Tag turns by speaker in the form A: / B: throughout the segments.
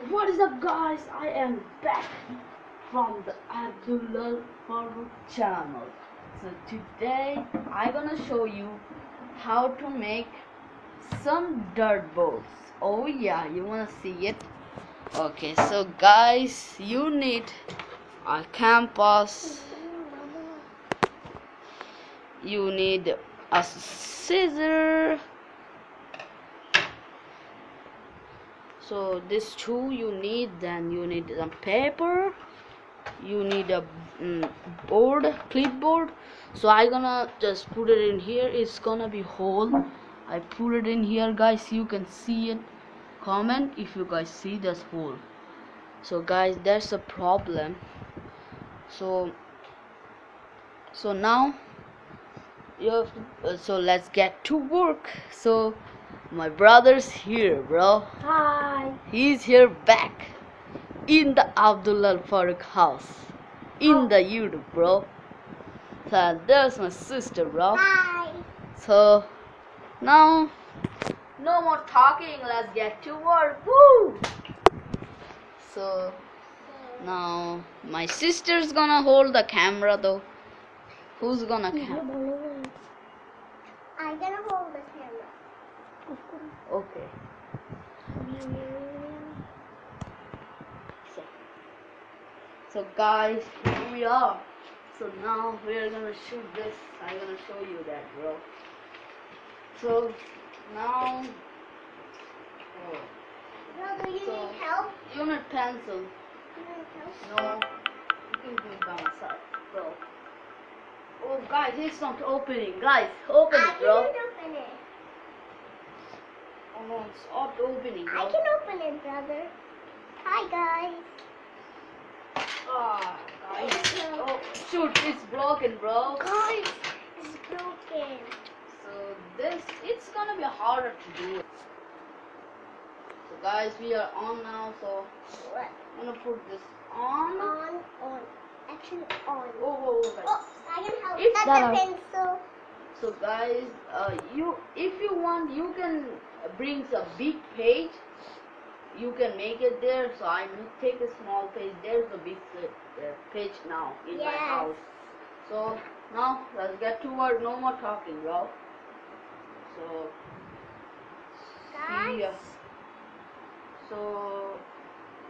A: What is up, guys? I am back from the Abdullah Farooq channel. So today I'm gonna show you how to make some dirt balls. Oh yeah, you wanna see it? Okay, so guys, you need a compass, you need a scissor. So this two you need, then you need some paper, you need a clipboard. So I gonna just put it in here. It's gonna be hole. I put it in here, guys. You can see it. Comment if you guys see this hole. So guys, that's a problem. So now you have to, so let's get to work. So my brother's here, bro.
B: Hi.
A: He's here back in the Abdullah Farooq house in the YouTube, bro. So there's my sister, bro.
B: Hi.
A: So now no more talking, let's get to work. Woo! So now my sister's gonna hold the camera though. Who's gonna camera?
B: I'm gonna hold the camera.
A: Okay. So guys, here we are. So now we're gonna shoot this. I'm gonna show you that, bro. So now,
B: Brother, you
A: So-
B: need help?
A: you need pencil.
B: You need help?
A: No, you can do it by myself, bro. Oh guys, it's not opening. Guys, open
B: I
A: it, bro.
B: can open it.
A: Oh no, it's not opening, bro.
B: I can open it, brother. Hi, guys.
A: Ah, guys. Oh shoot, it's broken, bro.
B: Guys, it's broken.
A: So this, it's gonna be harder to do it. So guys, we are on now. So
B: What?
A: I'm gonna put this on.
B: On. Actually, on.
A: Oh, guys.
B: Oh, I can help.
A: It's
B: That's
A: better.
B: a pencil.
A: So guys, if you want, you can bring some big page. You can make it there. So I will take a small page. There's a big page now in my
B: Yes.
A: house. So now let's get to work. No more talking, bro. So see ya.
B: Guys.
A: So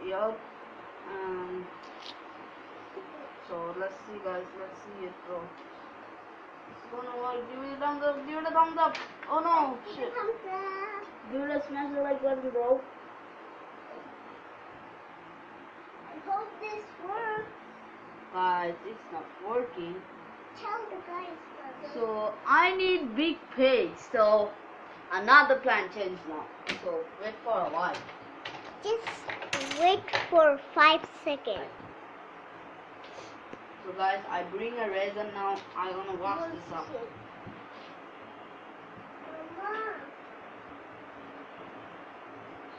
A: yup. So let's see, guys. Let's see it, bro. It's gonna work. Give me a thumbs up. Give it a thumbs up. Oh no, shit.
B: Thumbs up.
A: Give it a smash the like button, bro.
B: I hope this works.
A: Guys, it's not working.
B: Tell the guys, brother.
A: So I need big page. So another plan changed now. So wait for a while.
B: Just wait for 5 seconds.
A: So guys, I bring a razor now. I'm gonna wash this up.
B: Mama.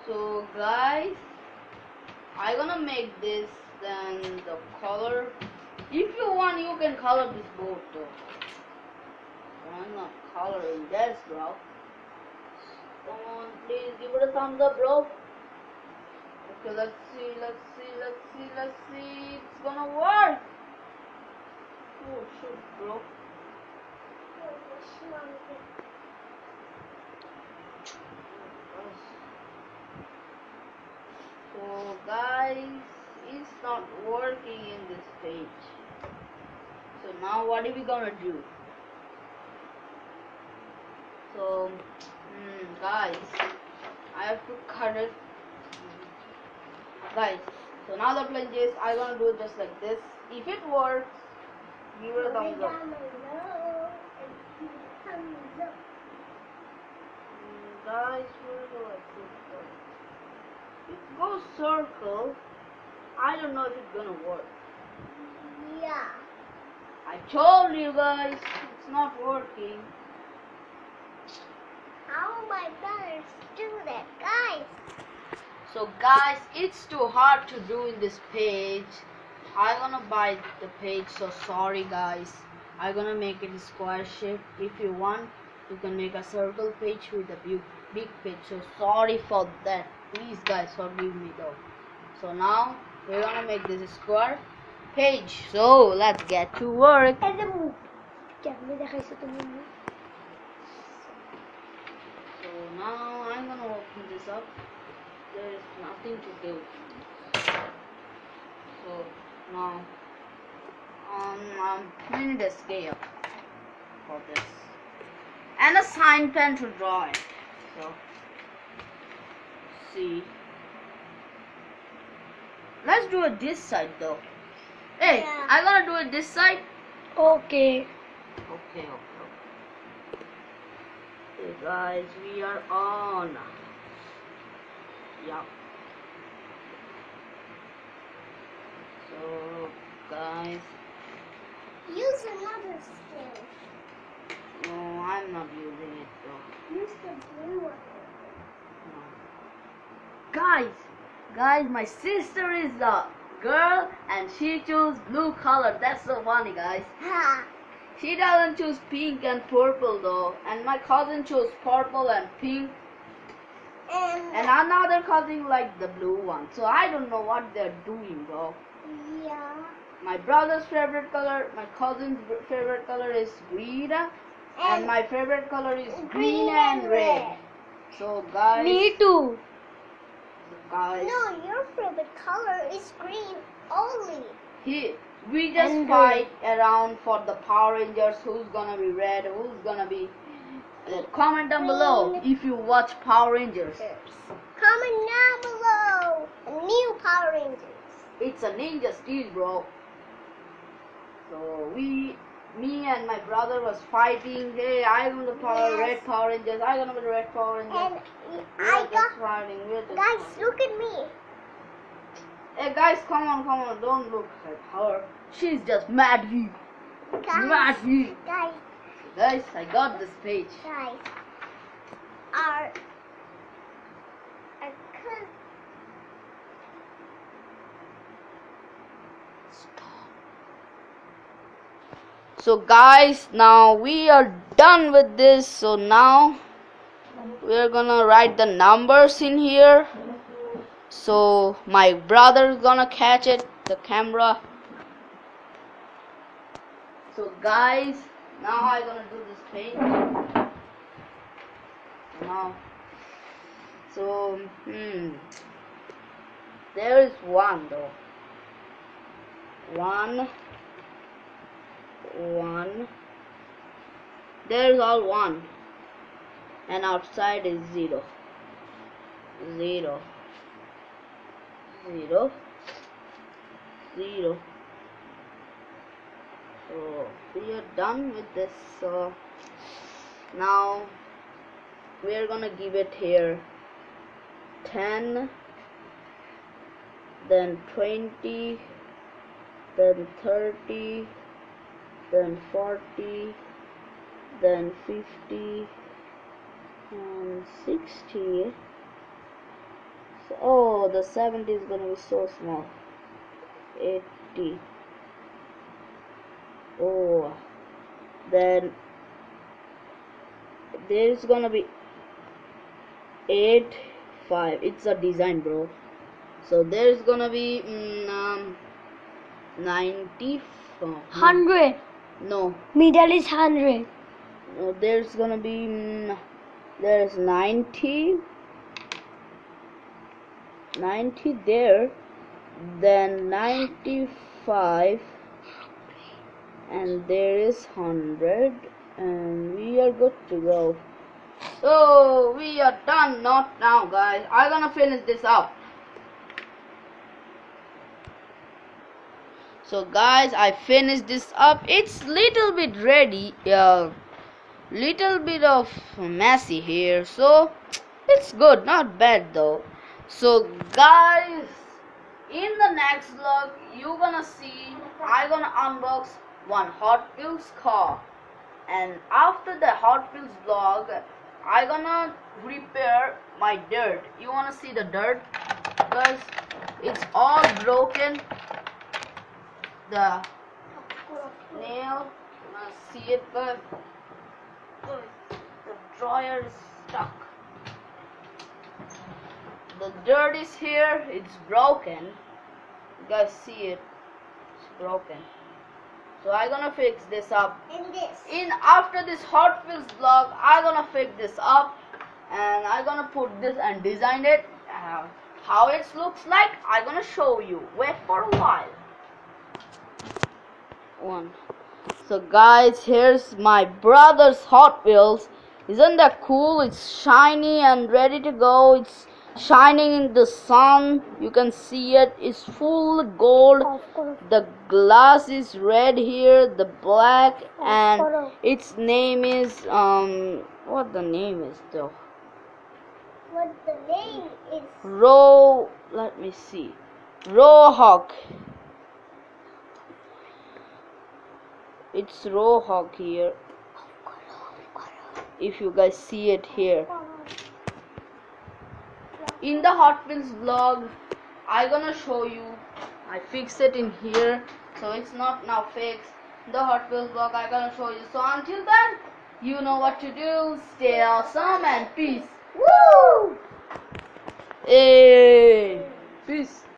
A: So guys, I'm gonna make this, then the color. If you want, you can color this boat though. I'm not coloring this, bro. Come on, please give it a thumbs up, bro. Okay, let's see. It's gonna work. Oh shoot, bro. So guys, it's not working in this page. So now what are we gonna do? So guys, I have to cut it. Guys, so now the plan is I'm gonna do it just like this. If it works, give it a thumbs up. Guys, where do I put it? It goes circle. I don't know if it's gonna work.
B: Yeah.
A: I told you guys, it's not working.
B: How my brothers do that, guys?
A: So guys, it's too hard to do in this page. I'm gonna buy the page, so sorry guys. I'm gonna make it square shape. If you want, you can make a circle page with a big page. So sorry for that. Please guys, forgive me though. So now we're gonna make this square page. So let's get to work.
B: And the move. Jangan dekai satu move.
A: So now I'm gonna open this up. There is nothing to do. So now we need a scale for this and a sign pen to draw it. So see, let's do it this side though. Hey,
B: Yeah.
A: I'm gonna do it this side.
B: Okay.
A: Okay. Hey guys, we are on. Yeah. So guys,
B: Use another scale.
A: no, I'm not using it though.
B: Use the blue one.
A: No. Guys, my sister is a girl and she chose blue color. That's so funny, guys.
B: Ha.
A: She doesn't choose pink and purple though, and my cousin chose purple and pink, and another cousin like the blue one. So I don't know what they're doing, bro.
B: Yeah.
A: My brother's favorite color, my cousin's favorite color is green, and my favorite color is green and red. So guys,
B: Me too.
A: guys,
B: No, your favorite color is green only.
A: we just
B: And
A: fight around for the Power Rangers. Who's gonna be red? Who's gonna be? Comment down below if you watch Power Rangers.
B: Comment down below. A new Power Rangers.
A: It's a Ninja Steel, bro. So me and my brother was fighting. Hey, I'm gonna
B: Yes.
A: red Power Rangers. I'm gonna be the red Power Rangers.
B: And
A: We're
B: I
A: just
B: got.
A: fighting. We're just
B: Guys,
A: fighting.
B: look at me.
A: Hey guys, come on, don't look at her. She's just mad here. Mad
B: Guys,
A: here.
B: guys,
A: Guys, I got this page.
B: guys. Our cousin.
A: So guys, now we are done with this. So now we're gonna write the numbers in here. So my brother's gonna catch it, the camera. So guys, now I'm gonna do this page. Now, so there is one though. One. There's all one, and outside is 0. 0. 0. 0. So we are done with this. So now we are gonna give it here 10, then 20, then 30, then 40, then 50, and 60. So, oh, the 70 is gonna be so small. 80. Oh, then there's gonna be 8, 5. It's a design, bro. So there's gonna be 90.
B: 100.
A: No,
B: Middle is 100.
A: no, there's gonna be there's 90 there, then 95, and there is 100, and we are good to go. So we are done. Not now, guys. I'm gonna finish this up. So guys, I finished this up. It's little bit ready, little bit of messy here, so it's good, not bad though. So guys, in the next vlog you're gonna see I'm gonna unbox one Hot Wheels car, and after the Hot Wheels vlog I'm gonna repair my dirt. You wanna see the dirt? Because it's all broken. The nail, you wanna see it, but the dryer is stuck. the dirt is here. It's broken. You guys see it? It's broken. So I'm gonna fix this up.
B: And this.
A: After this Hot Wheels vlog, I'm gonna fix this up, and I'm gonna put this and design it. How it looks like, I'm gonna show you. Wait for a while. So guys, here's my brother's Hot Wheels. Isn't that cool? It's shiny and ready to go. It's shining in the sun. You can see it. It's full gold. The glass is red here, the black, and its name is what the name is though?
B: What the name is?
A: Let me see. Rohawk. It's Rohawk here. If you guys see it here. In the Hot Wheels vlog, I'm gonna show you. I fix it in here, so it's not now fixed. The Hot Wheels vlog, I'm gonna show you. So until then, you know what to do. Stay awesome and peace.
B: Woo!
A: Hey, peace.